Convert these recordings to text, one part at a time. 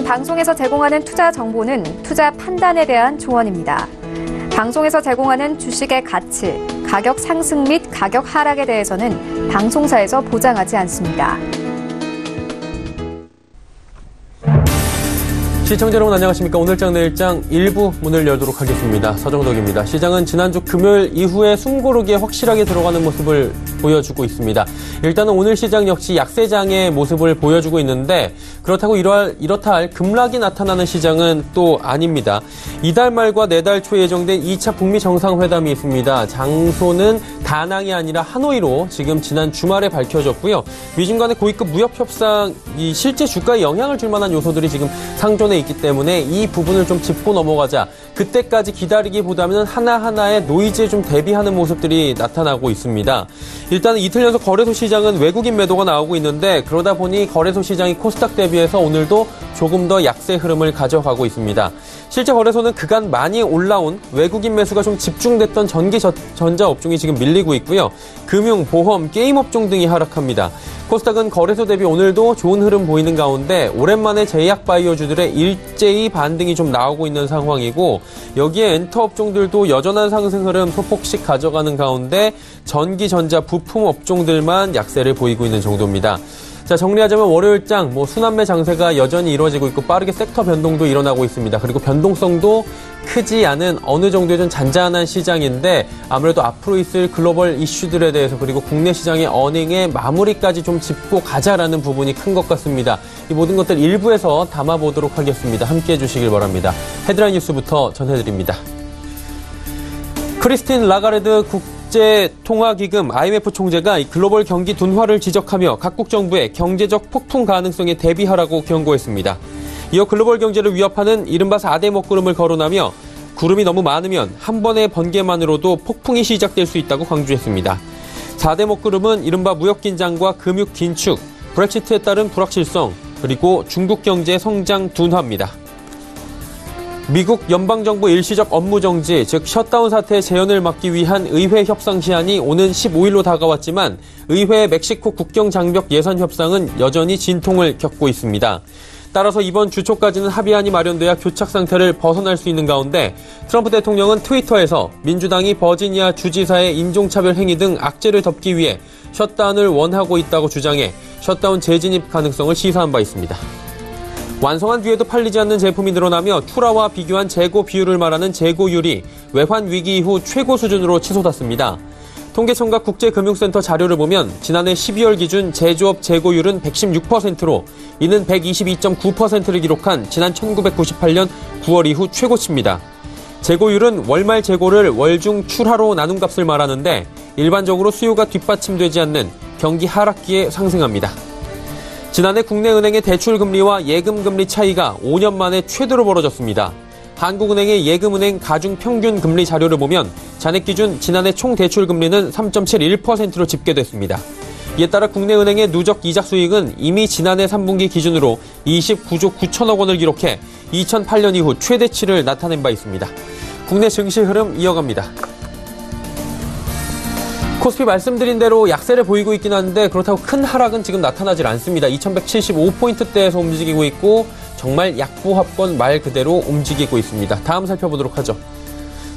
방송에서 제공하는 투자 정보는 투자 판단에 대한 조언입니다. 방송에서 제공하는 주식의 가치, 가격 상승 및 가격 하락에 대해서는 방송사에서 보장하지 않습니다. 시청자 여러분 안녕하십니까. 오늘장 내일장 1부 문을 열도록 하겠습니다. 서정덕입니다. 시장은 지난주 금요일 이후에 숨고르기에 확실하게 들어가는 모습을 보여주고 있습니다. 일단은 오늘 시장 역시 약세장의 모습을 보여주고 있는데 그렇다고 이렇다 할 급락이 나타나는 시장은 또 아닙니다. 이달 말과 내달 초에 예정된 2차 북미 정상회담이 있습니다. 장소는 다낭이 아니라 하노이로 지금 지난 주말에 밝혀졌고요. 미중 간의 고위급 무역 협상이 실제 주가에 영향을 줄 만한 요소들이 지금 상존해 있기 때문에 이 부분을 좀 짚고 넘어가자. 그때까지 기다리기보다는 하나하나의 노이즈에 좀 대비하는 모습들이 나타나고 있습니다. 일단은 이틀 연속 거래소 시장은 외국인 매도가 나오고 있는데 그러다 보니 거래소 시장이 코스닥 대비해서 오늘도 조금 더 약세 흐름을 가져가고 있습니다. 실제 거래소는 그간 많이 올라온 외국인 매수가 좀 집중됐던 전기 전자 업종이 지금 밀리고 있고요. 금융, 보험, 게임 업종 등이 하락합니다. 코스닥은 거래소 대비 오늘도 좋은 흐름 보이는 가운데 오랜만에 제약 바이오주들의 일제히 반등이 좀 나오고 있는 상황이고 여기에 엔터 업종들도 여전한 상승 흐름 소폭씩 가져가는 가운데 전기, 전자, 부품 업종들만 약세를 보이고 있는 정도입니다. 자, 정리하자면 월요일장 순환매 장세가 여전히 이루어지고 있고 빠르게 섹터 변동도 일어나고 있습니다. 그리고 변동성도 크지 않은 어느 정도의 좀 잔잔한 시장인데 아무래도 앞으로 있을 글로벌 이슈들에 대해서 그리고 국내 시장의 어닝의 마무리까지 좀 짚고 가자라는 부분이 큰 것 같습니다. 이 모든 것들 일부에서 담아보도록 하겠습니다. 함께해 주시길 바랍니다. 헤드라인 뉴스부터 전해드립니다. 크리스틴 라가르드 국제통화기금 IMF 총재가 글로벌 경기 둔화를 지적하며 각국 정부의 경제적 폭풍 가능성에 대비하라고 경고했습니다. 이어 글로벌 경제를 위협하는 이른바 4대 먹구름을 거론하며 구름이 너무 많으면 한 번의 번개만으로도 폭풍이 시작될 수 있다고 강조했습니다. 4대 먹구름은 이른바 무역 긴장과 금융 긴축, 브렉시트에 따른 불확실성, 그리고 중국 경제 성장 둔화입니다. 미국 연방정부 일시적 업무정지, 즉 셧다운 사태의 재현을 막기 위한 의회 협상 시한이 오는 15일로 다가왔지만 의회 멕시코 국경 장벽 예산 협상은 여전히 진통을 겪고 있습니다. 따라서 이번 주 초까지는 합의안이 마련돼야 교착 상태를 벗어날 수 있는 가운데 트럼프 대통령은 트위터에서 민주당이 버지니아 주지사의 인종차별 행위 등 악재를 덮기 위해 셧다운을 원하고 있다고 주장해 셧다운 재진입 가능성을 시사한 바 있습니다. 완성한 뒤에도 팔리지 않는 제품이 늘어나며 투라와 비교한 재고 비율을 말하는 재고율이 외환 위기 이후 최고 수준으로 치솟았습니다. 통계청과 국제금융센터 자료를 보면 지난해 12월 기준 제조업 재고율은 116%로 이는 122.9%를 기록한 지난 1998년 9월 이후 최고치입니다. 재고율은 월말 재고를 월중 출하로 나눈 값을 말하는데 일반적으로 수요가 뒷받침되지 않는 경기 하락기에 상승합니다. 지난해 국내 은행의 대출금리와 예금금리 차이가 5년 만에 최대로 벌어졌습니다. 한국은행의 예금은행 가중평균 금리 자료를 보면 잔액 기준 지난해 총 대출금리는 3.71%로 집계됐습니다. 이에 따라 국내은행의 누적 이자 수익은 이미 지난해 3분기 기준으로 29조 9천억 원을 기록해 2008년 이후 최대치를 나타낸 바 있습니다. 국내 증시 흐름 이어갑니다. 코스피 말씀드린 대로 약세를 보이고 있긴 한데 그렇다고 큰 하락은 지금 나타나질 않습니다. 2175포인트대에서 움직이고 있고 정말 약보합권 말 그대로 움직이고 있습니다. 다음 살펴보도록 하죠.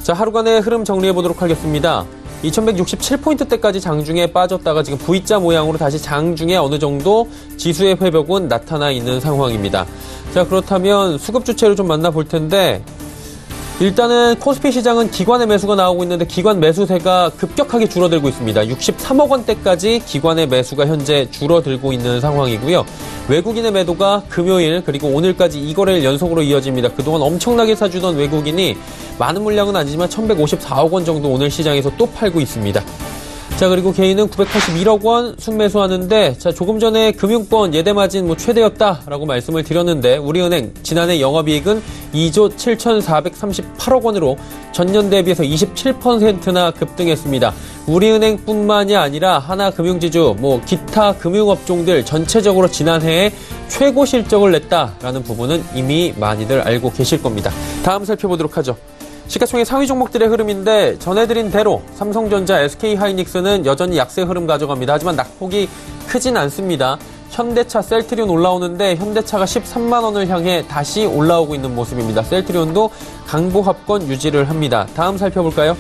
자, 하루간의 흐름 정리해보도록 하겠습니다. 2167포인트대까지 장중에 빠졌다가 지금 V자 모양으로 다시 장중에 어느 정도 지수의 회복은 나타나 있는 상황입니다. 자, 그렇다면 수급 주체를 좀 만나볼 텐데 일단은 코스피 시장은 기관의 매수가 나오고 있는데 기관 매수세가 급격하게 줄어들고 있습니다. 63억 원대까지 기관의 매수가 현재 줄어들고 있는 상황이고요. 외국인의 매도가 금요일 그리고 오늘까지 2거래일 연속으로 이어집니다. 그동안 엄청나게 사주던 외국인이 많은 물량은 아니지만 1154억 원 정도 오늘 시장에서 또 팔고 있습니다. 자, 그리고 개인은 981억 원 순매수하는데, 자, 조금 전에 금융권 예대마진 최대였다라고 말씀을 드렸는데, 우리은행 지난해 영업이익은 2조 7,438억 원으로 전년 대비해서 27%나 급등했습니다. 우리은행뿐만이 아니라 하나금융지주, 기타 금융업종들 전체적으로 지난해에 최고 실적을 냈다라는 부분은 이미 많이들 알고 계실 겁니다. 다음 살펴보도록 하죠. 시가총액 상위 종목들의 흐름인데 전해드린 대로 삼성전자, SK하이닉스는 여전히 약세 흐름 가져갑니다. 하지만 낙폭이 크진 않습니다. 현대차 셀트리온 올라오는데 현대차가 13만 원을 향해 다시 올라오고 있는 모습입니다. 셀트리온도 강보합권 유지를 합니다. 다음 살펴볼까요?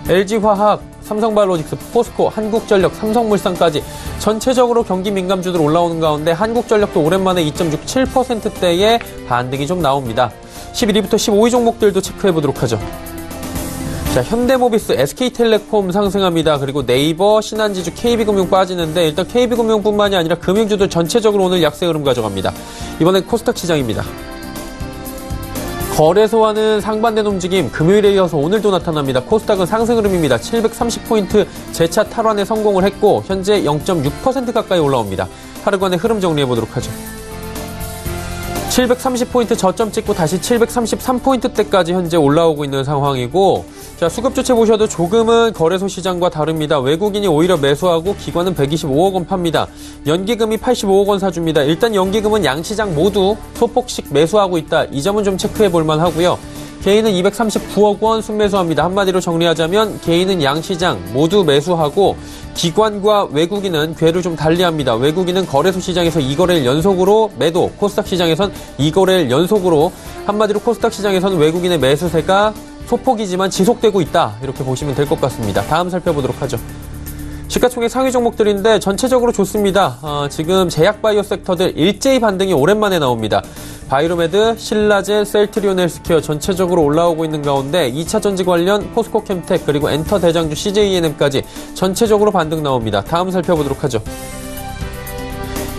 LG화학, 삼성바이오로직스, 포스코, 한국전력, 삼성물산까지 전체적으로 경기 민감주들 올라오는 가운데 한국전력도 오랜만에 2.67%대의 반등이 좀 나옵니다. 11위부터 15위 종목들도 체크해보도록 하죠. 자, 현대모비스, SK텔레콤 상승합니다. 그리고 네이버, 신한지주, KB금융 빠지는데 일단 KB금융뿐만이 아니라 금융주들 전체적으로 오늘 약세 흐름 가져갑니다. 이번엔 코스닥 시장입니다. 거래소와는 상반된 움직임, 금요일에 이어서 오늘도 나타납니다. 코스닥은 상승 흐름입니다. 730포인트 재차 탈환에 성공을 했고 현재 0.6% 가까이 올라옵니다. 하루간의 흐름 정리해보도록 하죠. 730포인트 저점 찍고 다시 733포인트대까지 현재 올라오고 있는 상황이고, 자, 수급 주체 보셔도 조금은 거래소 시장과 다릅니다. 외국인이 오히려 매수하고 기관은 125억 원 팝니다. 연기금이 85억 원 사줍니다. 일단 연기금은 양시장 모두 소폭씩 매수하고 있다. 이 점은 좀 체크해 볼 만하고요. 개인은 239억 원 순매수합니다. 한마디로 정리하자면 개인은 양시장 모두 매수하고 기관과 외국인은 궤를 좀 달리합니다. 외국인은 거래소 시장에서 2거래일 연속으로 매도, 코스닥 시장에선 2거래일 연속으로, 한마디로 코스닥 시장에서는 외국인의 매수세가 소폭이지만 지속되고 있다. 이렇게 보시면 될 것 같습니다. 다음 살펴보도록 하죠. 시가총액 상위 종목들인데 전체적으로 좋습니다. 지금 제약바이오 섹터들 일제히 반등이 오랜만에 나옵니다. 바이로메드, 신라젠, 셀트리온 헬스케어 전체적으로 올라오고 있는 가운데 2차 전지 관련 포스코캠텍 그리고 엔터 대장주 CJENM까지 전체적으로 반등 나옵니다. 다음 살펴보도록 하죠.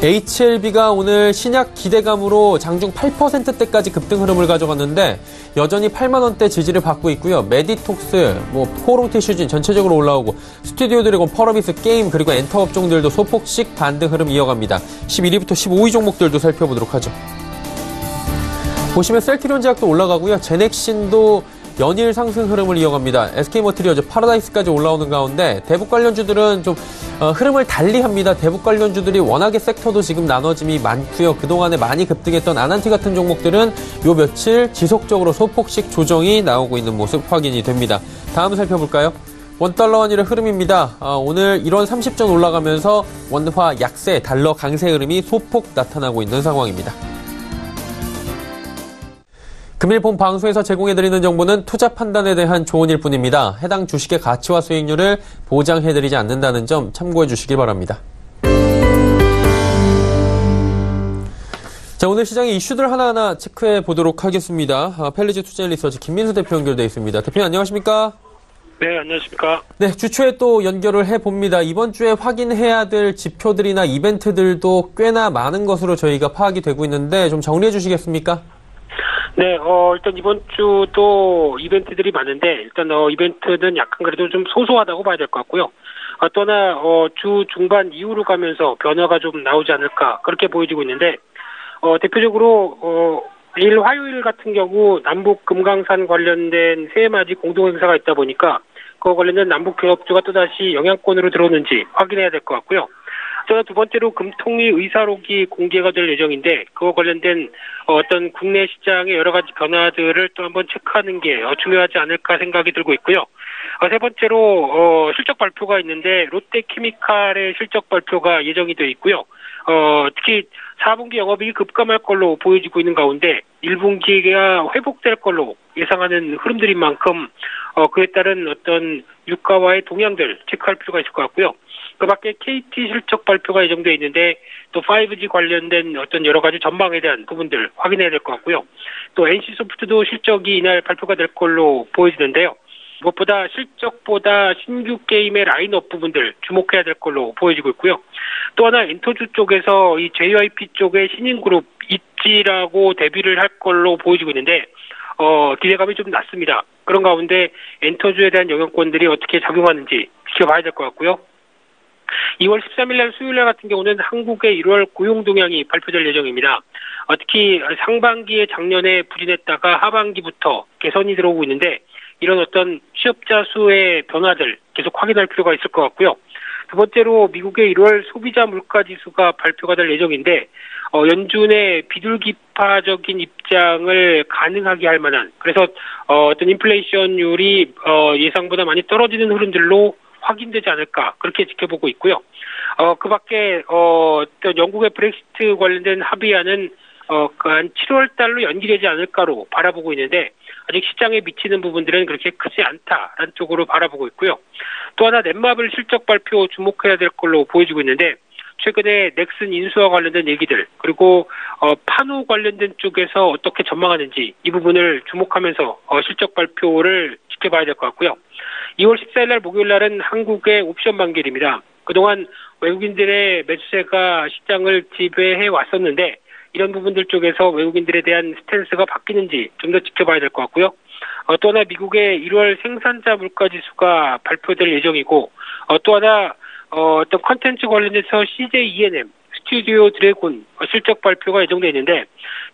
HLB가 오늘 신약 기대감으로 장중 8%대까지 급등 흐름을 가져갔는데 여전히 8만 원대 지지를 받고 있고요. 메디톡스, 포롱티슈진 전체적으로 올라오고 스튜디오 드래곤, 펄어비스, 게임 그리고 엔터 업종들도 소폭씩 반등 흐름 이어갑니다. 11위부터 15위 종목들도 살펴보도록 하죠. 보시면 셀트리온 제약도 올라가고요. 제넥신도 연일 상승 흐름을 이어갑니다. SK머티리얼즈, 파라다이스까지 올라오는 가운데 대북 관련주들은 좀 흐름을 달리합니다. 대북 관련주들이 워낙에 섹터도 지금 나눠짐이 많고요. 그동안에 많이 급등했던 아난티 같은 종목들은 요 며칠 지속적으로 소폭씩 조정이 나오고 있는 모습 확인이 됩니다. 다음 살펴볼까요? 원달러 환율의 흐름입니다. 오늘 1원 30전 올라가면서 원화 약세, 달러 강세 흐름이 소폭 나타나고 있는 상황입니다. 금일 본 방송에서 제공해드리는 정보는 투자 판단에 대한 조언일 뿐입니다. 해당 주식의 가치와 수익률을 보장해드리지 않는다는 점 참고해 주시기 바랍니다. 자, 오늘 시장의 이슈들 하나하나 체크해 보도록 하겠습니다. 펠리지 투자리서치 김민수 대표 연결되어 있습니다. 대표님 안녕하십니까? 네, 안녕하십니까? 네, 주초에 또 연결을 해봅니다. 이번 주에 확인해야 될 지표들이나 이벤트들도 꽤나 많은 것으로 저희가 파악이 되고 있는데 좀 정리해 주시겠습니까? 네, 일단 이번 주도 이벤트들이 많은데, 일단, 이벤트는 약간 그래도 좀 소소하다고 봐야 될 것 같고요. 또 하나, 주 중반 이후로 가면서 변화가 좀 나오지 않을까, 그렇게 보여지고 있는데, 대표적으로, 내일 화요일 같은 경우, 남북 금강산 관련된 새해맞이 공동행사가 있다 보니까, 그거 관련된 남북 기업주가 또다시 영향권으로 들어오는지 확인해야 될 것 같고요. 두 번째로 금통위 의사록이 공개가 될 예정인데 그거 관련된 어떤 국내 시장의 여러 가지 변화들을 또 한번 체크하는 게 중요하지 않을까 생각이 들고 있고요. 세 번째로 실적 발표가 있는데 롯데케미칼의 실적 발표가 예정이 되어 있고요. 특히 4분기 영업이익이 급감할 걸로 보여지고 있는 가운데 1분기가 회복될 걸로 예상하는 흐름들인 만큼 그에 따른 어떤 유가와의 동향들 체크할 필요가 있을 것 같고요. 그 밖에 KT 실적 발표가 예정되어 있는데 또 5G 관련된 어떤 여러 가지 전망에 대한 부분들 확인해야 될 것 같고요. 또 NC소프트도 실적이 이날 발표가 될 걸로 보여지는데요. 무엇보다 실적보다 신규 게임의 라인업 부분들 주목해야 될 걸로 보여지고 있고요. 또 하나 엔터주 쪽에서 이 JYP 쪽의 신인 그룹 있지라고 데뷔를 할 걸로 보여지고 있는데 기대감이 좀 낮습니다. 그런 가운데 엔터주에 대한 영향권들이 어떻게 작용하는지 지켜봐야 될 것 같고요. 2월 13일 날 수요일 날 같은 경우는 한국의 1월 고용 동향이 발표될 예정입니다. 특히 상반기에 작년에 부진했다가 하반기부터 개선이 들어오고 있는데 이런 어떤 취업자 수의 변화들 계속 확인할 필요가 있을 것 같고요. 두 번째로 미국의 1월 소비자 물가지수가 발표가 될 예정인데 연준의 비둘기파적인 입장을 가능하게 할 만한 그래서 어떤 인플레이션율이 예상보다 많이 떨어지는 흐름들로 확인되지 않을까 그렇게 지켜보고 있고요. 그 밖에 또 영국의 브렉시트 관련된 합의안은 한 7월 달로 연기되지 않을까로 바라보고 있는데 아직 시장에 미치는 부분들은 그렇게 크지 않다라는 쪽으로 바라보고 있고요. 또 하나 넷마블 실적 발표 주목해야 될 걸로 보여지고 있는데 최근에 넥슨 인수와 관련된 얘기들 그리고 파노 관련된 쪽에서 어떻게 전망하는지 이 부분을 주목하면서 실적 발표를 지켜봐야 될 것 같고요. 2월 14일 날 목요일 날은 한국의 옵션 만기일입니다. 그동안 외국인들의 매수세가 시장을 지배해 왔었는데 이런 부분들 쪽에서 외국인들에 대한 스탠스가 바뀌는지 좀 더 지켜봐야 될 것 같고요. 또 하나 미국의 1월 생산자 물가지수가 발표될 예정이고 또 하나 어떤 컨텐츠 관련해서 CJ E&M, 스튜디오 드래곤 실적 발표가 예정되어 있는데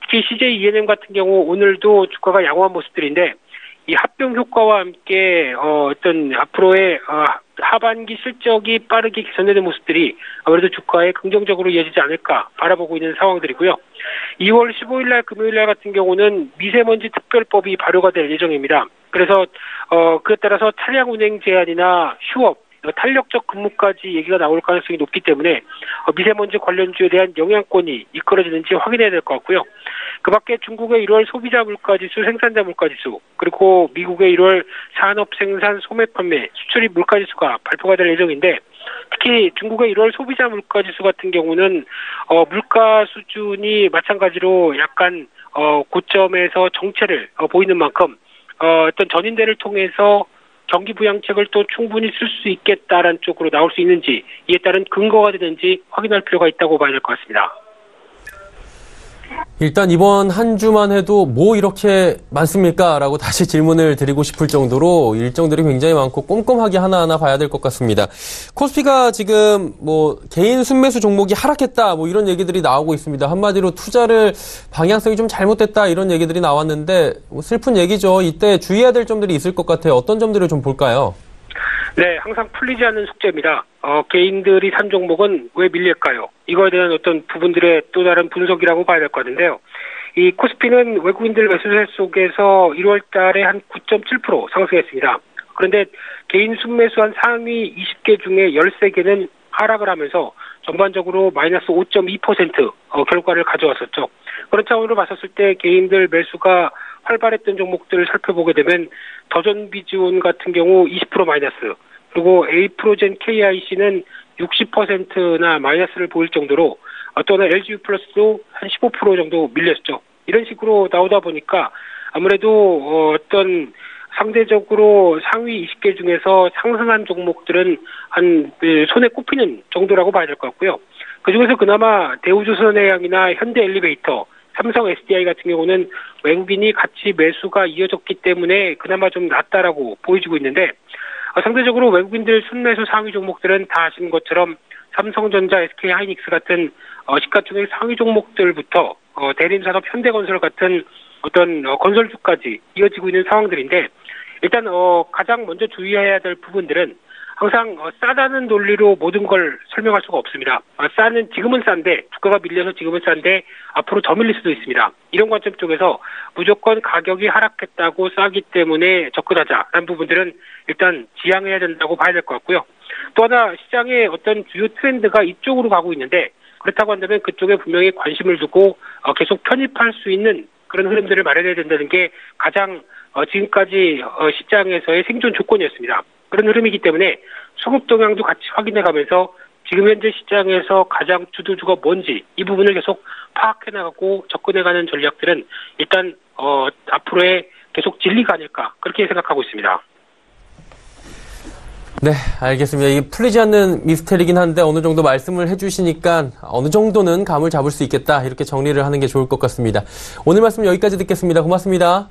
특히 CJ E&M 같은 경우 오늘도 주가가 양호한 모습들인데 이 합병 효과와 함께 어떤 앞으로의 하반기 실적이 빠르게 개선되는 모습들이 아무래도 주가에 긍정적으로 이어지지 않을까 바라보고 있는 상황들이고요. 2월 15일 날 금요일 날 같은 경우는 미세먼지 특별법이 발효가 될 예정입니다. 그래서 그에 따라서 차량 운행 제한이나 휴업 탄력적 근무까지 얘기가 나올 가능성이 높기 때문에 미세먼지 관련주에 대한 영향권이 이끌어지는지 확인해야 될 것 같고요. 그 밖에 중국의 1월 소비자 물가지수, 생산자 물가지수, 그리고 미국의 1월 산업 생산 소매 판매, 수출입 물가지수가 발표가 될 예정인데 특히 중국의 1월 소비자 물가지수 같은 경우는 물가 수준이 마찬가지로 약간 고점에서 정체를 보이는 만큼 어떤 전인대를 통해서 경기 부양책을 또 충분히 쓸 수 있겠다라는 쪽으로 나올 수 있는지 이에 따른 근거가 되는지 확인할 필요가 있다고 봐야 될 것 같습니다. 일단 이번 한 주만 해도 뭐 이렇게 많습니까? 라고 다시 질문을 드리고 싶을 정도로 일정들이 굉장히 많고 꼼꼼하게 하나하나 봐야 될 것 같습니다. 코스피가 지금 개인 순매수 종목이 하락했다 이런 얘기들이 나오고 있습니다. 한마디로 투자를 방향성이 좀 잘못됐다 이런 얘기들이 나왔는데 슬픈 얘기죠. 이때 주의해야 될 점들이 있을 것 같아요. 어떤 점들을 좀 볼까요? 네, 항상 풀리지 않는 숙제입니다. 개인들이 산 종목은 왜 밀릴까요? 이거에 대한 어떤 부분들의 또 다른 분석이라고 봐야 될 것 같은데요. 이 코스피는 외국인들 매수세 속에서 1월 달에 한 9.7% 상승했습니다. 그런데 개인 순매수한 상위 20개 중에 13개는 하락을 하면서 전반적으로 마이너스 5.2% 결과를 가져왔었죠. 그런 차원으로 봤었을 때 개인들 매수가 활발했던 종목들을 살펴보게 되면 더존비즈온 같은 경우 20% 마이너스, 그리고 에이프로젠 KIC는 60%나 마이너스를 보일 정도로 또는 LGU 플러스도 한 15% 정도 밀렸죠. 이런 식으로 나오다 보니까 아무래도 어떤 상대적으로 상위 20개 중에서 상승한 종목들은 한 손에 꼽히는 정도라고 봐야 될 것 같고요. 그중에서 그나마 대우조선해양이나 현대엘리베이터, 삼성 SDI 같은 경우는 외국인이 같이 매수가 이어졌기 때문에 그나마 좀 낫다라고 보여지고 있는데 상대적으로 외국인들 순매수 상위 종목들은 다 아시는 것처럼 삼성전자, SK하이닉스 같은 시가총액 상위 종목들부터 대림산업, 현대건설 같은 어떤 건설주까지 이어지고 있는 상황들인데 일단 가장 먼저 주의해야 될 부분들은 항상 싸다는 논리로 모든 걸 설명할 수가 없습니다. 지금은 싼데 주가가 밀려서 지금은 싼데 앞으로 더 밀릴 수도 있습니다. 이런 관점 쪽에서 무조건 가격이 하락했다고 싸기 때문에 접근하자라는 부분들은 일단 지양해야 된다고 봐야 될 것 같고요. 또 하나 시장의 어떤 주요 트렌드가 이쪽으로 가고 있는데 그렇다고 한다면 그쪽에 분명히 관심을 두고 계속 편입할 수 있는 그런 흐름들을 마련해야 된다는 게 가장 지금까지 시장에서의 생존 조건이었습니다. 그런 흐름이기 때문에 수급 동향도 같이 확인해가면서 지금 현재 시장에서 가장 주도주가 뭔지 이 부분을 계속 파악해나가고 접근해가는 전략들은 일단 앞으로의 계속 진리가 아닐까 그렇게 생각하고 있습니다. 네, 알겠습니다. 이게 풀리지 않는 미스테리긴 한데 어느 정도 말씀을 해주시니까 어느 정도는 감을 잡을 수 있겠다 이렇게 정리를 하는 게 좋을 것 같습니다. 오늘 말씀 여기까지 듣겠습니다. 고맙습니다.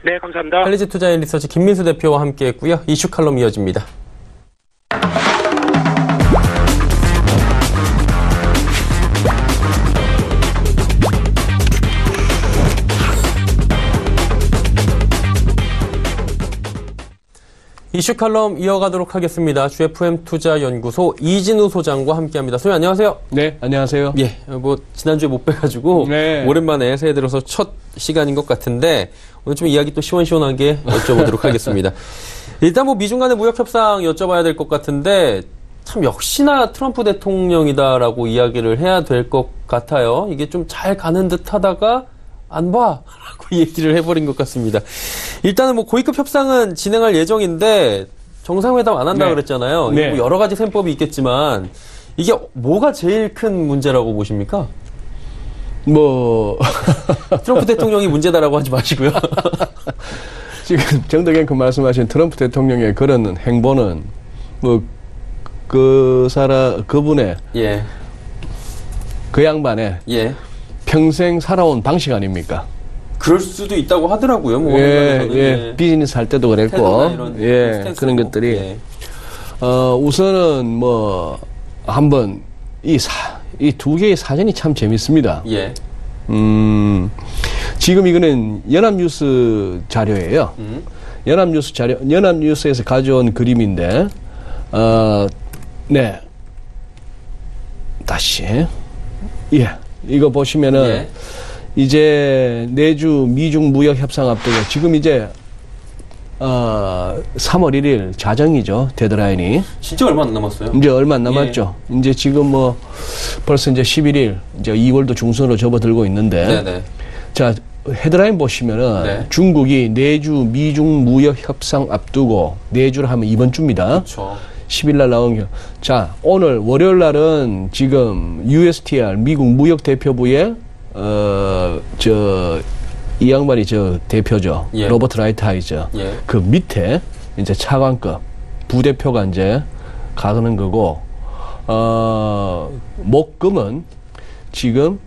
네, 감사합니다. 칼리지 투자인 리서치 김민수 대표와 함께했고요. 이슈 칼럼 이어집니다. 이슈 칼럼 이어가도록 하겠습니다. GFM 투자연구소 이진우 소장과 함께합니다. 소장님 안녕하세요. 네, 안녕하세요. 예, 지난주에 못 뵈가지고 네. 오랜만에 새해 들어서 첫 시간인 것 같은데 오늘 좀 이야기 또 시원시원하게 여쭤보도록 하겠습니다. 일단 뭐 미중 간의 무역 협상 여쭤봐야 될 것 같은데 참 역시나 트럼프 대통령이다라고 이야기를 해야 될 것 같아요. 이게 좀 잘 가는 듯 하다가 안 봐! 라고 얘기를 해버린 것 같습니다. 일단은 뭐 고위급 협상은 진행할 예정인데 정상회담 안 한다고 그랬잖아요. 네. 뭐 여러 가지 셈법이 있겠지만 이게 뭐가 제일 큰 문제라고 보십니까? 뭐 트럼프 대통령이 문제다라고 하지 마시고요. 지금 정덕현 그 말씀하신 트럼프 대통령의 그런 행보는 뭐 그분의 예. 그 양반의 예. 평생 살아온 방식 아닙니까? 그럴 수도 있다고 하더라고요. 뭐 비즈니스 할 때도 그랬고, 그런 것들이. 예. 우선은 뭐 한번 이 두 개의 사전이 참 재밌습니다. 예. 지금 이거는 연합뉴스 자료예요. 연합뉴스에서 가져온 그림인데, 네. 다시. 예. 이거 보시면은, 예. 이제 내주 미중 무역 협상 앞두고 지금 이제 3월 1일 자정이죠. 데드라인이. 진짜 얼마 안 남았어요. 이제 얼마 안 남았죠. 이제 지금 뭐 벌써 이제 11일 이제 2월도 중순으로 접어들고 있는데. 네네. 자, 헤드라인 보시면은 네. 중국이 내주 미중 무역 협상 앞두고 내주를 하면 이번 주입니다. 그렇죠. 10일 날 나온 게. 자, 오늘 월요일 날은 지금 USTR 미국 무역 대표부의 이 양반이 대표죠. 예. 로버트 라이트하이저. 예. 그 밑에 이제 차관급 부대표가 이제 가는 거고, 목금은 지금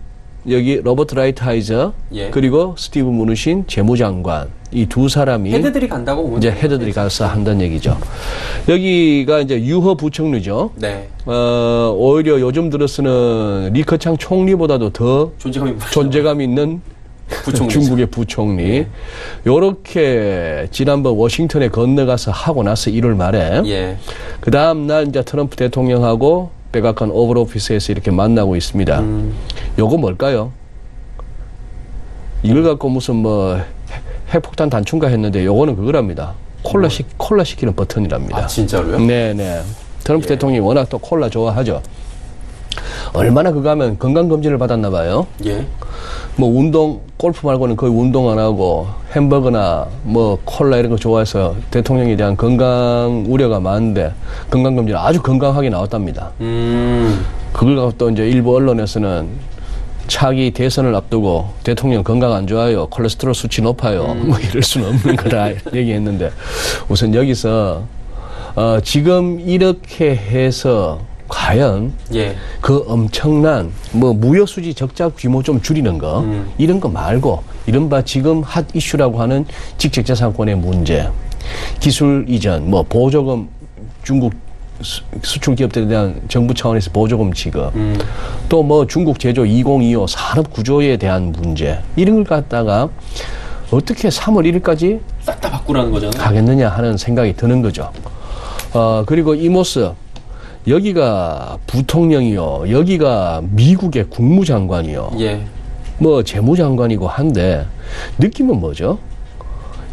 여기 로버트 라이트하이저 예. 그리고 스티브 무누신 재무장관 이 두 사람이 헤드들이 간다고 보면 이제 헤드들이 가서 한다는 얘기죠. 여기가 이제 유허 부총리죠. 네. 오히려 요즘 들어서는 리커창 총리보다도 더 존재감 있는 중국의 부총리. 요렇게 지난번 워싱턴에 건너가서 하고 나서 1월 말에. 예. 그 다음날 이제 트럼프 대통령하고 백악관 오벌 오피스에서 이렇게 만나고 있습니다. 요거 뭘까요? 이걸 갖고 무슨 뭐 핵폭탄 단추인가 했는데 요거는 그거랍니다. 콜라 시키는 버튼이랍니다. 아, 진짜로요? 네네. 트럼프 대통령이 워낙 또 콜라 좋아하죠. 얼마나 그거 하면 건강검진을 받았나 봐요. 예. 뭐 골프 말고는 거의 운동 안 하고 햄버거나 뭐 콜라 이런 거 좋아해서 대통령에 대한 건강 우려가 많은데 건강검진 아주 건강하게 나왔답니다. 그걸 갖고 또 이제 일부 언론에서는 차기 대선을 앞두고 대통령 건강 안 좋아요. 콜레스테롤 수치 높아요. 뭐 이럴 수는 없는 거다 얘기했는데 우선 여기서 지금 이렇게 해서 과연 예. 그 엄청난 뭐 무역 수지 적자 규모 좀 줄이는 거 이런 거 말고 이른바 지금 핫 이슈라고 하는 직책자산권의 문제, 기술 이전, 뭐 보조금 중국 수출 기업들에 대한 정부 차원에서 보조금 지급, 또 뭐 중국 제조 2025 산업 구조에 대한 문제 이런 걸 갖다가 어떻게 3월 1일까지 싹 다 바꾸라는 거잖아요. 가겠느냐 하는 생각이 드는 거죠. 그리고 이 모습 여기가 부통령이요, 여기가 미국의 국무장관이요, 예. 뭐 재무장관이고 한데 느낌은 뭐죠?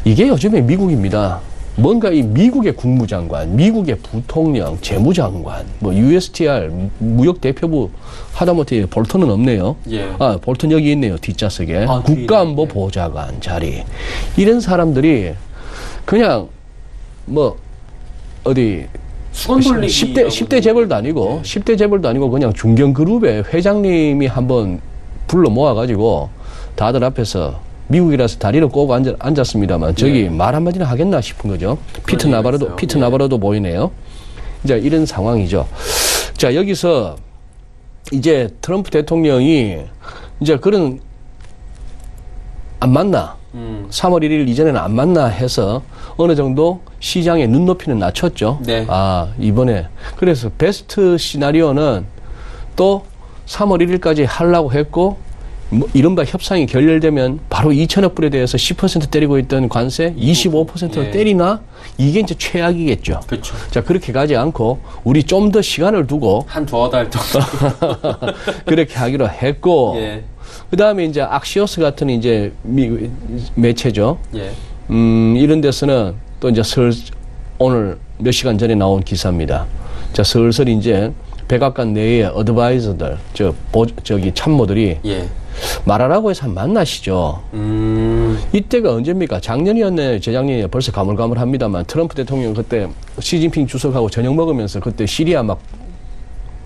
이게 요즘에 미국입니다. 뭔가 이 미국의 국무장관, 미국의 부통령, 재무장관, 뭐 USTR 무역 대표부 하다못해 볼턴은 없네요. 예. 볼턴 여기 있네요. 뒷좌석에. 국가안보 보좌관 자리. 이런 사람들이 그냥 뭐 어디 수건 돌리기 10대 재벌도 아니고 10대 재벌도 아니고 그냥 중견그룹의 회장님이 한번 불러 모아가지고 다들 앞에서 미국이라서 다리를 꼬고 앉았습니다만 저기 말 한마디나 하겠나 싶은 거죠. 피트 나바로도 보이네요. 이제 이런 상황이죠. 자, 여기서 이제 트럼프 대통령이 이제 그런 안 만나. 3월 1일 이전에는 안 만나 해서 어느 정도 시장의 눈높이는 낮췄죠. 네. 이번에. 그래서 베스트 시나리오는 또 3월 1일까지 하려고 했고, 뭐 이른바 협상이 결렬되면 바로 2천억 불에 대해서 10% 때리고 있던 관세 25%로 때리나? 이게 이제 최악이겠죠. 그렇죠. 자, 그렇게 가지 않고 우리 좀 더 시간을 두고 한 두어 달 정도 그렇게 하기로 했고, 예. 그 다음에 이제 악시오스 같은 이제 매체죠. 예. 이런 데서는 또 이제 오늘 몇 시간 전에 나온 기사입니다. 자, 슬슬 이제 백악관 내의 어드바이저들, 저기 참모들이 예. 말하라고 해서 만나시죠. 이때가 언제입니까? 작년이었네, 재작년이었네. 벌써 가물가물합니다만 트럼프 대통령 그때 시진핑 주석하고 저녁 먹으면서 그때 시리아 막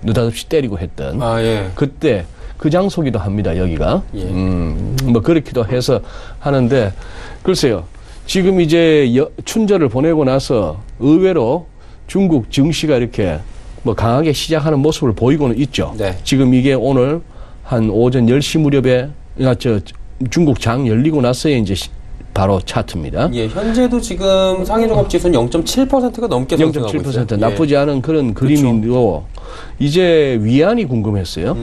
느닷없이 때리고 했던 예. 그때 그 장소기도 합니다. 여기가. 예. 뭐 그렇기도 해서 하는데 글쎄요. 지금 이제 춘절을 보내고 나서 의외로 중국 증시가 이렇게 뭐 강하게 시작하는 모습을 보이고는 있죠. 네. 지금 이게 오늘 한 오전 10시 무렵에 중국 장 열리고 나서야 이제 바로 차트입니다. 예, 현재도 지금 상해종합지수는 0.7%가 넘게 상승하고 있어요. 0.7% 나쁘지 않은 그런 그림이고 이제 위안이 궁금했어요.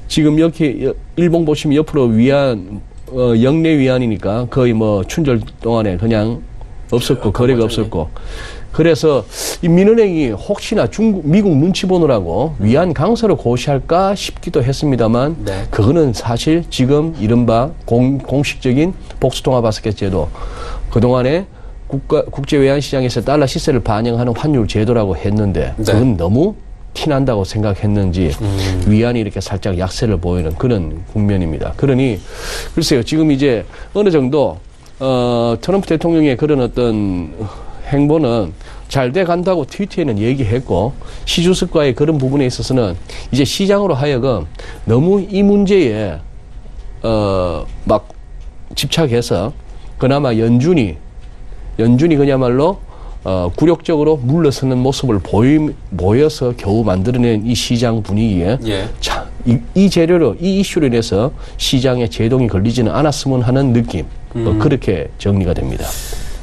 지금 이렇게 일봉 보시면 옆으로 위안 영내 위안이니까 거의 뭐 춘절 동안에 그냥 없었고 거래가 없었고 그래서 이 민은행이 혹시나 미국 눈치 보느라고 위안 강세로 고시할까 싶기도 했습니다만 네. 그거는 사실 지금 이른바 공식적인 복수통화바스켓 제도 그동안에 국제 외환 시장에서 달러 시세를 반영하는 환율 제도라고 했는데 네. 그건 너무 티난다고 생각했는지 위안이 이렇게 살짝 약세를 보이는 그런 국면입니다. 그러니 글쎄요 지금 이제 어느 정도 트럼프 대통령의 그런 어떤 행보는 잘 돼 간다고 트위터에는 얘기했고 시주석과의 그런 부분에 있어서는 이제 시장으로 하여금 너무 이 문제에 막 집착해서 그나마 연준이 그야말로 굴욕적으로 물러서는 모습을 보여서 겨우 만들어낸 이 시장 분위기에 예. 이 재료로 이 이슈로 인해서 시장에 제동이 걸리지는 않았으면 하는 느낌 그렇게 정리가 됩니다.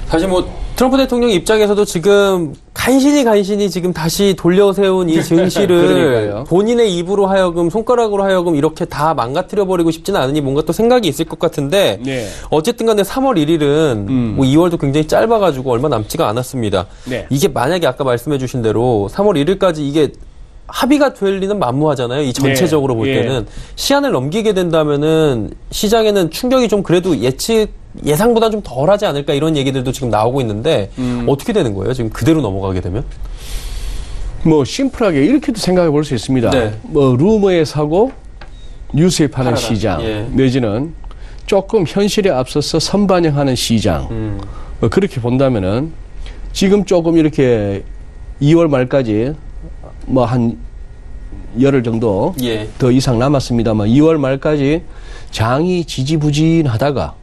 사실 뭐 트럼프 대통령 입장에서도 지금 간신히 지금 다시 돌려세운 이 증시를 그러니까요. 본인의 입으로 하여금 손가락으로 하여금 이렇게 다 망가뜨려 버리고 싶지는 않으니 뭔가 또 생각이 있을 것 같은데 네. 어쨌든 간에 3월 1일은 뭐 2월도 굉장히 짧아가지고 얼마 남지가 않았습니다. 네. 이게 만약에 아까 말씀해 주신 대로 3월 1일까지 이게 합의가 될 리는 만무하잖아요. 이 전체적으로 네. 볼 예. 때는 시한을 넘기게 된다면은 시장에는 충격이 좀 그래도 예상보다 좀 덜하지 않을까 이런 얘기들도 지금 나오고 있는데 어떻게 되는 거예요? 지금 그대로 넘어가게 되면? 뭐 심플하게 이렇게도 생각해 볼 수 있습니다. 네. 뭐 루머에 사고 뉴스에 파는 팔아라. 시장 예. 내지는 조금 현실에 앞서서 선반영하는 시장 뭐 그렇게 본다면은 지금 조금 이렇게 2월 말까지 뭐 한 열흘 정도 예. 더 이상 남았습니다만 2월 말까지 장이 지지부진하다가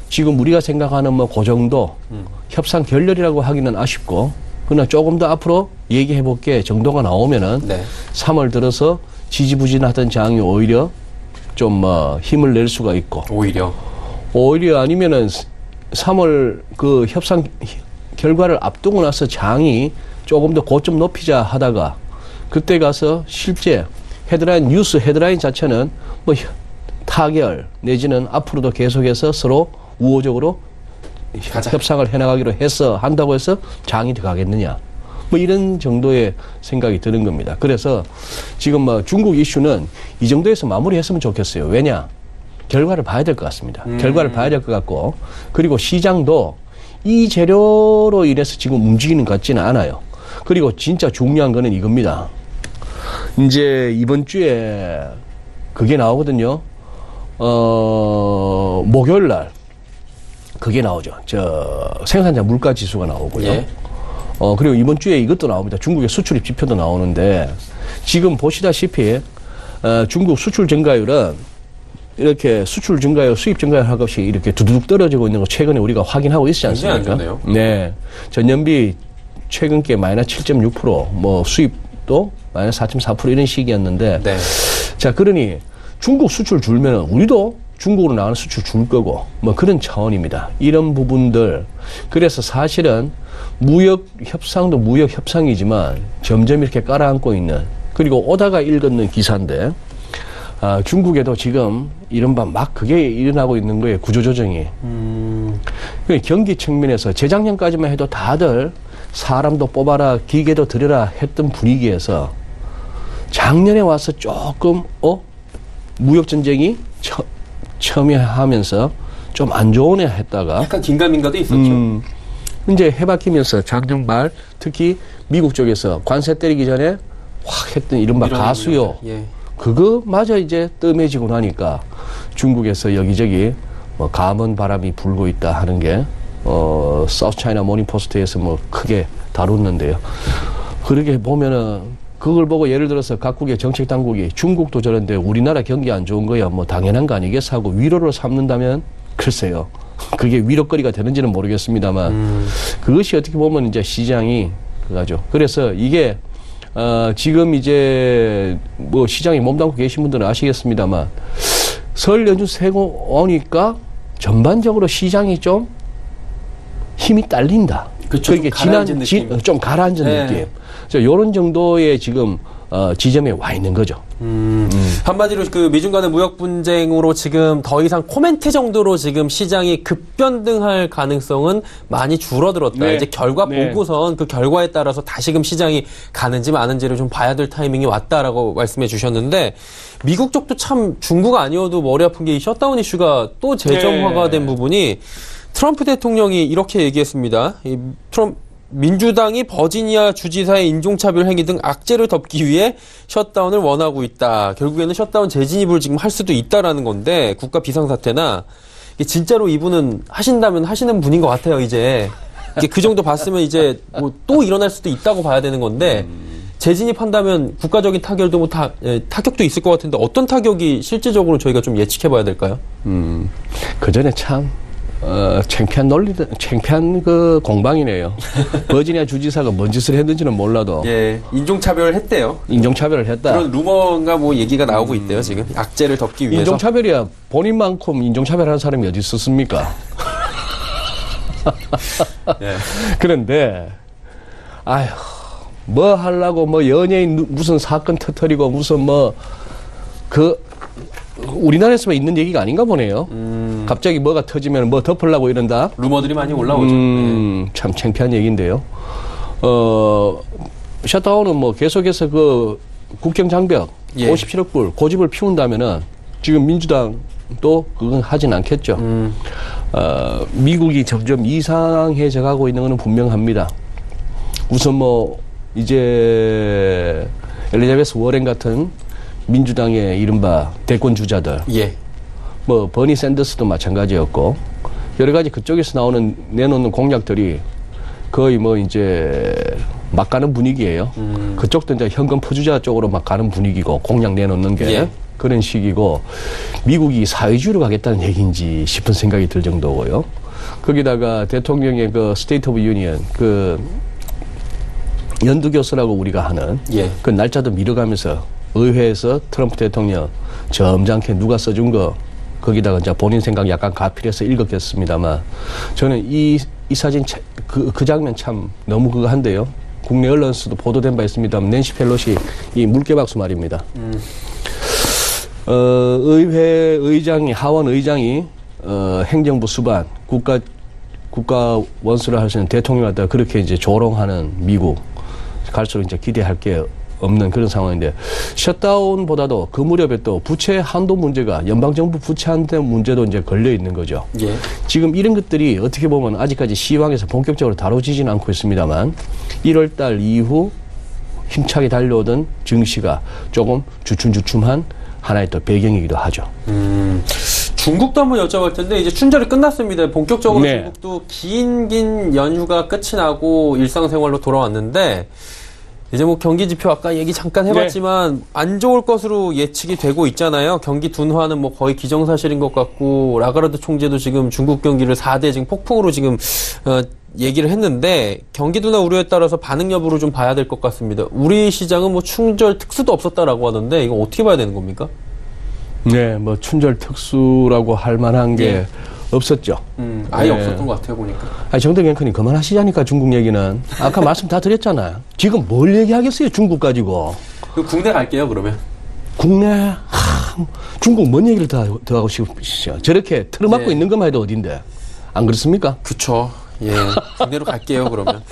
지금 우리가 생각하는 뭐 그 정도 협상 결렬이라고 하기는 아쉽고 그러나 조금 더 앞으로 얘기해 볼게 정도가 나오면은 네. 3월 들어서 지지부진하던 장이 오히려 좀 뭐 힘을 낼 수가 있고 오히려 아니면은 3월 그 협상 결과를 앞두고 나서 장이 조금 더 고점 높이자 하다가 그때 가서 실제 뉴스 헤드라인 자체는 뭐 타결 내지는 앞으로도 계속해서 서로 우호적으로 가자. 협상을 해나가기로 한다고 해서 장이 들어가겠느냐. 뭐 이런 정도의 생각이 드는 겁니다. 그래서 지금 뭐 중국 이슈는 이 정도에서 마무리했으면 좋겠어요. 왜냐? 결과를 봐야 될 것 같습니다. 결과를 봐야 될 것 같고 그리고 시장도 이 재료로 인해서 지금 움직이는 것 같지는 않아요. 그리고 진짜 중요한 거는 이겁니다. 이제 이번 주에 그게 나오거든요. 목요일 날 그게 나오죠. 생산자 물가 지수가 나오고요. 예. 그리고 이번 주에 이것도 나옵니다. 중국의 수출입 지표도 나오는데 지금 보시다시피 중국 수출 증가율은 이렇게 수출 증가율, 수입 증가율 하듯이 이렇게 두두둑 떨어지고 있는 거 최근에 우리가 확인하고 있지 않습니까? 굉장히 안 좋네요. 네. 전년비 최근께 마이너스 7.6%, 뭐 수입도 마이너스 4.4% 이런 식이었는데 네. 자, 그러니 중국 수출 줄면은 우리도 중국으로 나가는 수출 줄 거고 뭐 그런 차원입니다. 이런 부분들. 그래서 사실은 무역 협상도 무역 협상이지만 점점 이렇게 깔아앉고 있는 그리고 오다가 읽었는 기사인데 중국에도 지금 이른바 막 그게 일어나고 있는 거예요. 구조조정이. 경기 측면에서 재작년까지만 해도 다들 사람도 뽑아라 기계도 들여라 했던 분위기에서 작년에 와서 조금 무역전쟁이 첨예하면서 좀 안 좋은 애 했다가 약간 긴가민가도 있었죠. 이제 해박히면서 작년 말 특히 미국 쪽에서 관세 때리기 전에 확 했던 이른바 가수요. 예. 그거마저 이제 뜸해지고 나니까 중국에서 여기저기 뭐 감은 바람이 불고 있다 하는 게 사우스 차이나 모닝 포스트에서 뭐 크게 다뤘는데요. 그렇게 보면은 그걸 보고 예를 들어서 각국의 정책 당국이 중국도 저런데 우리나라 경기 안 좋은 거야 뭐 당연한 거 아니겠어 하고 위로를 삼는다면 글쎄요. 그게 위로거리가 되는지는 모르겠습니다만 그것이 어떻게 보면 이제 시장이 그거죠. 그래서 이게 지금 이제 뭐 시장에 몸담고 계신 분들은 아시겠습니다만 설 연휴 세고 오니까 전반적으로 시장이 좀 힘이 딸린다. 그쵸, 그러니까 좀 가라앉은 느낌. 좀 가라앉은 네. 느낌. 이런 정도의 지금 지점에 와 있는 거죠. 한마디로 그 미중 간의 무역 분쟁으로 지금 더 이상 코멘트 정도로 지금 시장이 급변등할 가능성은 많이 줄어들었다. 네. 이제 결과 네. 보고선 그 결과에 따라서 다시금 시장이 가는지 마는지를 좀 봐야 될 타이밍이 왔다라고 말씀해 주셨는데 미국 쪽도 참 중국 아니어도 머리 아픈 게 이 셧다운 이슈가 또 재점화가 된 부분이 트럼프 대통령이 이렇게 얘기했습니다. 민주당이 버지니아 주지사의 인종차별 행위 등 악재를 덮기 위해 셧다운을 원하고 있다. 결국에는 셧다운 재진입을 지금 할 수도 있다라는 건데 국가 비상사태나 진짜로 이분은 하신다면 하시는 분인 것 같아요. 이제 그 정도 봤으면 이제 뭐 또 일어날 수도 있다고 봐야 되는 건데 재진입한다면 국가적인 타결도 뭐 타격도 있을 것 같은데 어떤 타격이 실질적으로 저희가 좀 예측해봐야 될까요? 그 전에 참. 창피한 그 공방이네요. 버지니아 주지사가 뭔 짓을 했는지는 몰라도. 예, 인종차별을 했대요. 인종차별을 했다. 그런 루머가 뭐 얘기가 나오고 있대요, 지금. 악재를 덮기 위해서. 인종차별이야. 본인만큼 인종차별하는 사람이 어디 있었습니까? 예. 그런데, 아휴, 뭐 하려고 뭐 연예인 무슨 사건 터뜨리고 무슨 우리나라에서만 있는 얘기가 아닌가 보네요. 갑자기 뭐가 터지면 뭐 덮으려고 이런다? 루머들이 많이 올라오죠. 참 창피한 얘기인데요. 셧다운은 뭐 계속해서 그 국경장벽 57억 불 고집을 피운다면은 지금 민주당도 그건 하진 않겠죠. 미국이 점점 이상해져 가고 있는 것은 분명합니다. 우선 뭐 이제 엘리자베스 워렌 같은 민주당의 이른바 대권 주자들, 뭐 버니 샌더스도 마찬가지였고 여러 가지 그쪽에서 내놓는 공약들이 거의 뭐 이제 막 가는 분위기예요. 그쪽도 이제 현금 포주자 쪽으로 막 가는 분위기고 공약 내놓는 게 그런 식이고 미국이 사회주의로 가겠다는 얘기인지 싶은 생각이 들 정도고요. 거기다가 대통령의 그 스테이트 오브 유니언 그 연두교수라고 우리가 하는 그 날짜도 미뤄가면서 의회에서 트럼프 대통령 점잖게 누가 써준 거 거기다가 이제 본인 생각 약간 가필해서 읽었겠습니다만 저는 이 사진 그 장면 참 너무 그거 한데요. 국내 언론에서도 보도된 바 있습니다만 낸시 펠로시 이 물개박수 말입니다. 의회 의장이 하원 의장이 행정부 수반 국가 원수를 할 수 있는 대통령한테 그렇게 이제 조롱하는 미국 갈수록 이제 기대할 게 없는 그런 상황인데 셧다운보다도 그 무렵에 또 부채 한도 문제가 연방정부 부채 한도 문제도 이제 걸려 있는 거죠. 지금 이런 것들이 어떻게 보면 아직까지 시황에서 본격적으로 다뤄지지는 않고 있습니다만 1월달 이후 힘차게 달려오던 증시가 조금 주춤주춤한 하나의 또 배경이기도 하죠. 중국도 한번 여쭤볼 텐데 이제 춘절이 끝났습니다. 본격적으로 중국도 긴 연휴가 끝이 나고 일상생활로 돌아왔는데 이제 뭐 경기 지표 아까 얘기 잠깐 해봤지만 안 좋을 것으로 예측이 되고 있잖아요. 경기 둔화는 뭐 거의 기정사실인 것 같고 라가르드 총재도 지금 중국 경기를 4대 지금 폭풍으로 지금 얘기를 했는데 경기 둔화 우려에 따라서 반응 여부를 좀 봐야 될 것 같습니다. 우리 시장은 뭐 충절 특수도 없었다라고 하던데 이거 어떻게 봐야 되는 겁니까? 네, 뭐 춘절 특수라고 할 만한 게 없었죠. 아예 없었던 것 같아요, 보니까. 아니, 정덕 앵커님 그만하시자니까 중국 얘기는. 아까 말씀 다 드렸잖아요. 지금 뭘 얘기하겠어요, 중국 가지고. 국내 갈게요, 그러면. 국내, 중국 뭔 얘기를 더 하고 싶으시죠? 저렇게 틀어막고 있는 것만 해도 어딘데. 안 그렇습니까? 그쵸. 예. 국내로 갈게요, 그러면.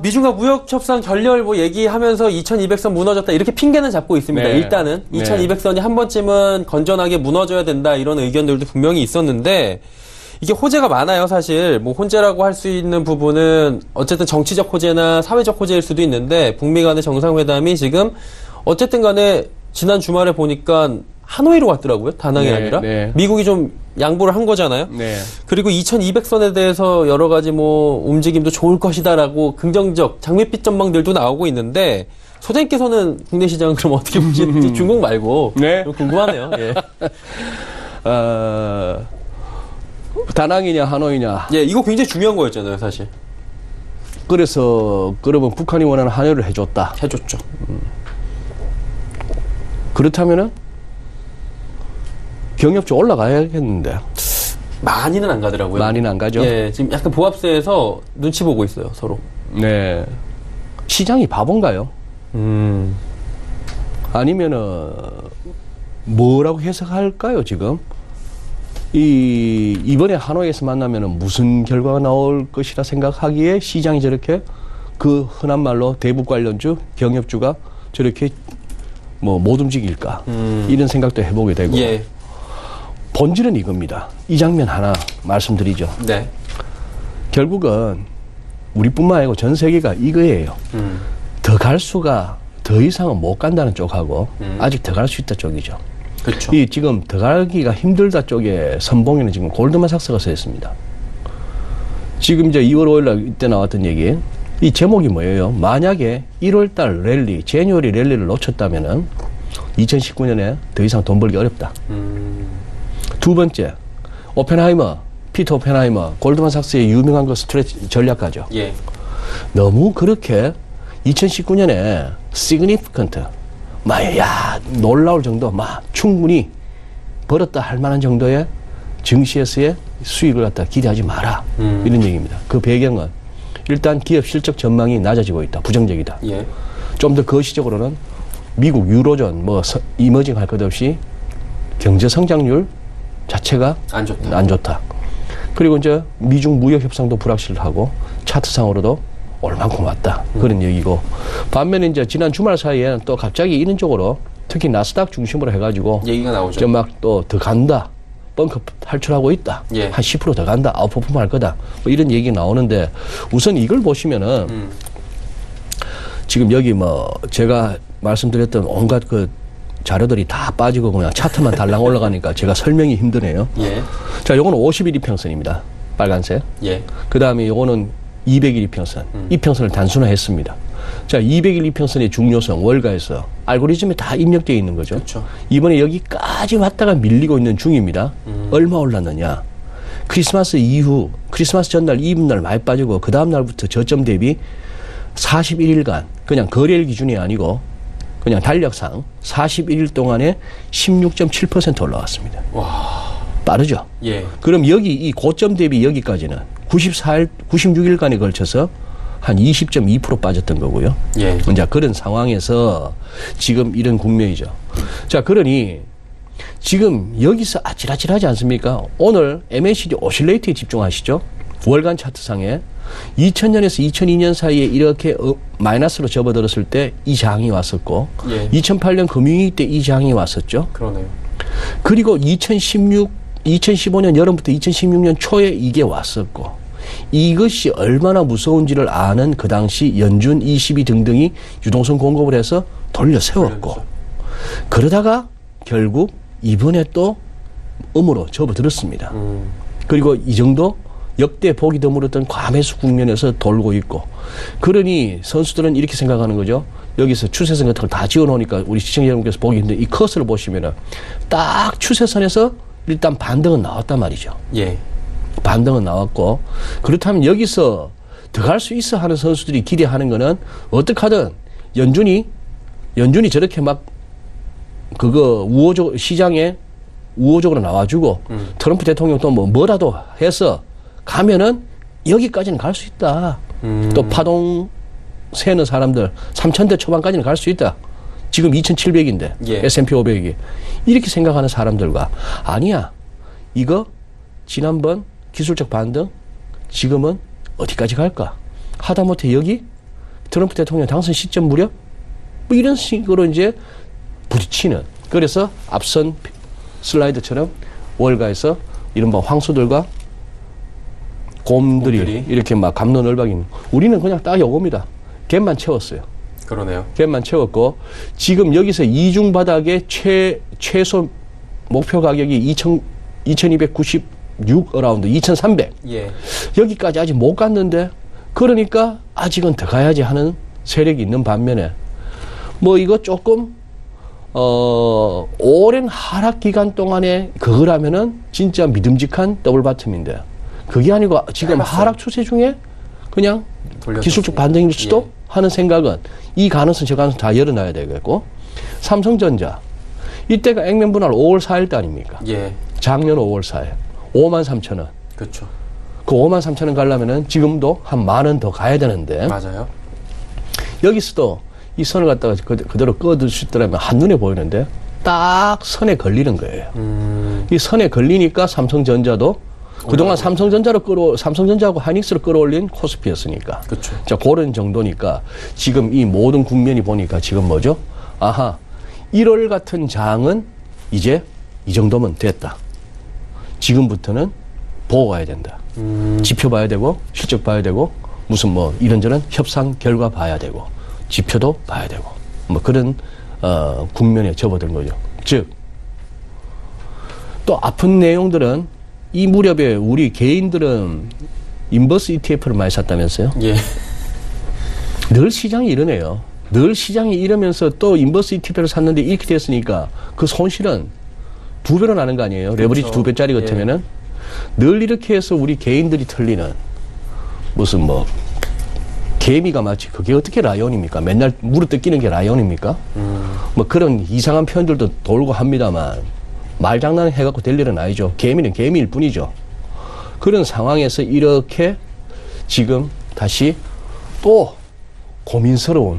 미중과 무역 협상 결렬 뭐 얘기하면서 2200선 무너졌다 이렇게 핑계는 잡고 있습니다. 일단은 2200선이 한 번쯤은 건전하게 무너져야 된다 이런 의견들도 분명히 있었는데 이게 호재가 많아요, 사실. 뭐 혼재라고 할 수 있는 부분은 어쨌든 정치적 호재나 사회적 호재일 수도 있는데 북미 간의 정상회담이 지금 어쨌든 간에 지난 주말에 보니까 하노이로 갔더라고요. 다낭이 네, 아니라. 네. 미국이 좀 양보를 한 거잖아요. 네. 그리고 2200선에 대해서 여러 가지 뭐 움직임도 좋을 것이다라고 긍정적 장밋빛 전망들도 나오고 있는데 소장님께서는 국내 시장은 그럼 어떻게 보시는지 중국 말고 네. 좀 궁금하네요. 예. 다낭이냐 하노이냐. 예, 이거 굉장히 중요한 거였잖아요, 사실. 그래서 그러면 북한이 원하는 하노이를 해줬다. 해줬죠. 그렇다면은 경협주 올라가야겠는데. 많이는 안 가더라고요. 많이는 안 가죠. 예, 지금 약간 보합세에서 눈치 보고 있어요, 서로. 네. 시장이 바본가요? 아니면은 뭐라고 해석할까요, 지금? 이번에 하노이에서 만나면은 무슨 결과가 나올 것이라 생각하기에 시장이 저렇게 그 흔한 말로 대북 관련주, 경협주가 저렇게 뭐 못 움직일까? 이런 생각도 해보게 되고. 예. 본질은 이겁니다. 이 장면 하나 말씀드리죠. 네. 결국은 우리뿐만 아니고 전 세계가 이거예요. 더 갈 수가 더 이상은 못 간다는 쪽하고 아직 더 갈 수 있다 쪽이죠. 그렇죠. 이 지금 더 가기가 힘들다 쪽에 선봉에는 지금 골드만삭스가 서 있습니다. 지금 이제 2월 5일 날 이때 나왔던 얘기. 이 제목이 뭐예요? 만약에 1월 달 랠리, 제뉴어리 랠리를 놓쳤다면은 2019년에 더 이상 돈 벌기 어렵다. 두 번째, 피터 오펜하이머, 골드만삭스의 유명한 그 스트레치 전략가죠. 예. 너무 그렇게 2019년에 significant, 놀라울 정도, 충분히 벌었다 할 만한 정도의 증시에서의 수익을 갖다 기대하지 마라. 이런 얘기입니다. 그 배경은 일단 기업 실적 전망이 낮아지고 있다. 부정적이다. 예. 좀 더 거시적으로는 미국 유로존, 이머징 할 것 없이 경제 성장률 자체가 안 좋다. 그리고 이제 미중 무역 협상도 불확실하고 차트상으로도 얼만큼 왔다. 그런 얘기고. 반면에 이제 지난 주말 사이에는 또 갑자기 이런 쪽으로 특히 나스닥 중심으로 해가지고 얘기가 나오죠. 좀 막 또 더 간다. 벙커 탈출하고 있다. 예. 한 10% 더 간다. 아웃퍼폼 할 거다. 뭐 이런 얘기가 나오는데 우선 이걸 보시면은 지금 여기 제가 말씀드렸던 온갖 그 자료들이 다 빠지고 그냥 차트만 달랑 올라가니까 제가 설명이 힘드네요. 예. 자, 요거는 50일 이평선입니다. 빨간색. 예. 그 다음에 요거는 200일 이평선. 이평선을 단순화했습니다. 자, 200일 이평선의 중요성 월가에서 알고리즘에 다 입력되어 있는 거죠. 그렇죠. 이번에 여기까지 왔다가 밀리고 있는 중입니다. 얼마 올랐느냐. 크리스마스 이후, 크리스마스 전날, 이브날 많이 빠지고 그 다음 날부터 저점 대비 41일간 그냥 거래일 기준이 아니고 그냥 달력상 41일 동안에 16.7% 올라왔습니다. 와. 빠르죠? 예. 그럼 여기 이 고점 대비 여기까지는 96일간에 걸쳐서 한 20.2% 빠졌던 거고요. 예. 이제 그런 상황에서 지금 이런 국면이죠. 자, 그러니 지금 여기서 아찔아찔하지 않습니까? 오늘 MACD 오실레이트에 집중하시죠. 월간 차트상에 2000년에서 2002년 사이에 이렇게 마이너스로 접어들었을 때 이 장이 왔었고, 예. 2008년 금융위기 때 이 장이 왔었죠. 그러네요. 그리고 2015년 여름부터 2016년 초에 이게 왔었고, 이것이 얼마나 무서운지를 아는 그 당시 연준, ECB 등등이 유동성 공급을 해서 돌려 세웠고, 그러다가 결국 이번에 또 음으로 접어들었습니다. 그리고 이 정도 역대 보기 드물었던 과매수 국면에서 돌고 있고, 그러니 선수들은 이렇게 생각하는 거죠. 여기서 추세선 같은 걸 다 지어놓으니까 우리 시청자 여러분께서 보기 힘든데 이 커서를 보시면은 딱 추세선에서 일단 반등은 나왔단 말이죠. 예. 반등은 나왔고, 그렇다면 여기서 더 갈 수 있어 하는 선수들이 기대하는 거는 어떻게 하든 연준이 저렇게 막 시장에 우호적으로 나와주고 트럼프 대통령도 뭐라도 해서 가면은 여기까지는 갈 수 있다. 또 파동 세는 사람들 3,000대 초반까지는 갈 수 있다. 지금 2,700인데 예. S&P 500이 이렇게 생각하는 사람들과 아니야. 이거 지난번 기술적 반등 지금은 어디까지 갈까? 하다못해 여기 트럼프 대통령 당선 시점 무렵 뭐 이런 식으로 이제 부딪히는. 그래서 앞선 슬라이드처럼 월가에서 이른바 황소들과 곰들이 이렇게 막 갑론을박인. 우리는 그냥 딱 요겁니다. 갭만 채웠어요. 그러네요. 갭만 채웠고 지금 여기서 이중 바닥의 최소 목표 가격이 2296 어라운드 2300. 예. 여기까지 아직 못 갔는데 그러니까 아직은 더 가야지 하는 세력이 있는 반면에 뭐 이거 조금 오랜 하락 기간 동안에 그거라면은 진짜 믿음직한 더블 바텀인데 그게 아니고 지금 하락 추세 중에 그냥 기술적 반등일 수도 하는 생각은 이 가능성 저 가능성 다 열어놔야 되겠고 삼성전자 이때가 액면 분할 5월 4일 때 아닙니까? 예. 작년 5월 4일 53,000원. 그렇죠. 그 53,000원 가려면은 지금도 한 10,000원 더 가야 되는데 맞아요. 여기서도 이 선을 갖다가 그대로 꺼둘 수 있더라면 한눈에 보이는데 딱 선에 걸리는 거예요. 이 선에 걸리니까 삼성전자도 그동안 삼성전자하고 하이닉스를 끌어올린 코스피였으니까. 그렇죠. 자, 그런 정도니까 지금 이 모든 국면이 보니까 지금 뭐죠? 아하, 1월 같은 장은 이제 이 정도면 됐다. 지금부터는 보고 가야 된다. 지표 봐야 되고, 실적 봐야 되고, 무슨 뭐 이런저런 협상 결과 봐야 되고, 지표도 봐야 되고, 뭐 그런 국면에 접어든 거죠. 즉, 또 아픈 내용들은 이 무렵에 우리 개인들은 인버스 ETF를 많이 샀다면서요? 예. 늘 시장이 이러네요. 늘 시장이 이러면서 또 인버스 ETF를 샀는데 이렇게 됐으니까 그 손실은 2배로 나는 거 아니에요? 레버리지 2배짜리 같으면은 늘 이렇게 해서 우리 개인들이 털리는 무슨 뭐 개미가 마치 그게 어떻게 라이온입니까? 맨날 무릎 뜯기는 게 라이온입니까? 뭐 그런 이상한 표현들도 돌고 합니다만 말장난 해갖고 될 일은 아니죠. 개미는 개미일 뿐이죠. 그런 상황에서 이렇게 지금 다시 또 고민스러운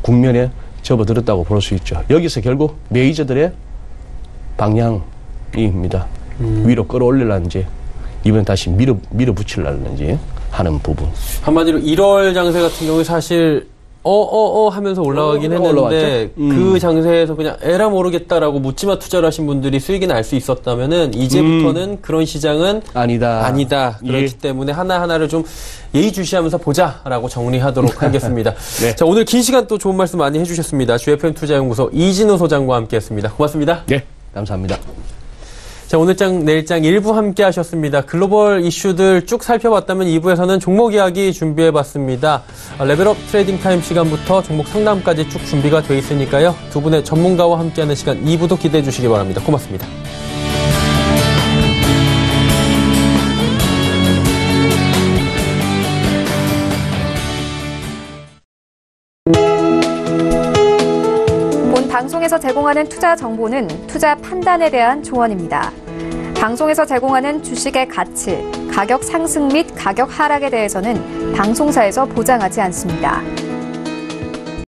국면에 접어들었다고 볼 수 있죠. 여기서 결국 메이저들의 방향입니다. 위로 끌어올리려는지 이번에 다시 밀어붙이려는지 하는 부분. 한마디로 1월 장세 같은 경우에 사실 하면서 올라가긴 했는데 그 장세에서 그냥 에라 모르겠다라고 묻지마 투자를 하신 분들이 수익이 날 수 있었다면은 이제부터는 그런 시장은 아니다. 그렇기 때문에 하나하나를 좀 예의주시하면서 보자라고 정리하도록 하겠습니다. 네. 자, 오늘 긴 시간 또 좋은 말씀 많이 해주셨습니다. GFM 투자연구소 이진우 소장과 함께했습니다. 고맙습니다. 네, 감사합니다. 자, 오늘 장, 내일 장 일부 함께 하셨습니다. 글로벌 이슈들 쭉 살펴봤다면 2부에서는 종목 이야기 준비해봤습니다. 레벨업 트레이딩 타임 시간부터 종목 상담까지 쭉 준비가 돼 있으니까요. 두 분의 전문가와 함께하는 시간 2부도 기대해 주시기 바랍니다. 고맙습니다. 본 방송에서 제공하는 투자 정보는 투자 판단에 대한 조언입니다. 방송에서 제공하는 주식의 가치, 가격 상승 및 가격 하락에 대해서는 방송사에서 보장하지 않습니다.